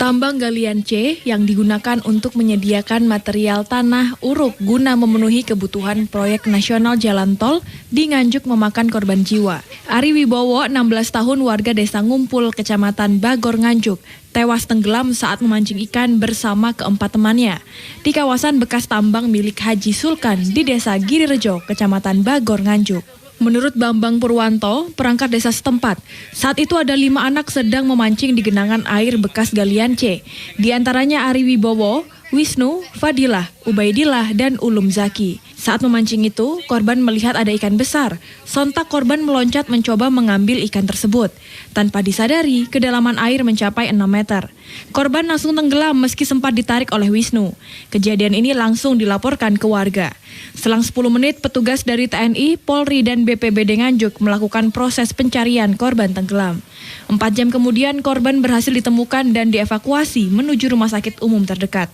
Tambang galian C yang digunakan untuk menyediakan material tanah uruk guna memenuhi kebutuhan proyek nasional jalan tol di Nganjuk memakan korban jiwa. Ari Wibowo, 16 tahun warga desa Ngumpul, Kecamatan Bagor, Nganjuk, tewas tenggelam saat memancing ikan bersama keempat temannya di kawasan bekas tambang milik Haji Sulkan di desa Girirejo, Kecamatan Bagor, Nganjuk. Menurut Bambang Purwanto, perangkat desa setempat, saat itu ada 5 anak sedang memancing di genangan air bekas galian C. Di antaranya Ari Wibowo, Wisnu, Fadilah, Ubaidillah, dan Ulum Zaki. Saat memancing itu, korban melihat ada ikan besar. Sontak korban meloncat mencoba mengambil ikan tersebut. Tanpa disadari, kedalaman air mencapai 6 meter. Korban langsung tenggelam meski sempat ditarik oleh Wisnu. Kejadian ini langsung dilaporkan ke warga. Selang 10 menit, petugas dari TNI, Polri, dan BPBD Nganjuk melakukan proses pencarian korban tenggelam. 4 jam kemudian, korban berhasil ditemukan dan dievakuasi menuju rumah sakit umum terdekat.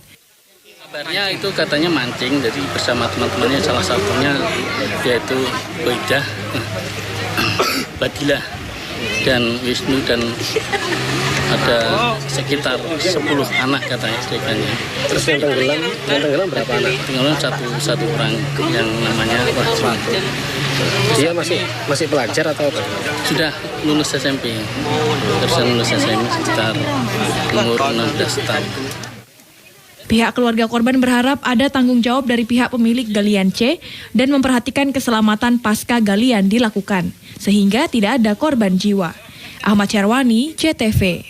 Kabarnya itu katanya mancing, jadi bersama teman-temannya, salah satunya yaitu Boidah, Badilah, dan Wisnu, dan ada sekitar 10 anak katanya ikannya. Terus yang tenggelam berapa anak? Tenggelam satu orang yang namanya Wahyu. Dia masih pelajar atau apa? Sudah lulus SMP, terusan lulus SMP sekitar umur 16 tahun. Pihak keluarga korban berharap ada tanggung jawab dari pihak pemilik galian C dan memperhatikan keselamatan pasca galian dilakukan, sehingga tidak ada korban jiwa. Ahmad Syarwani, CTV.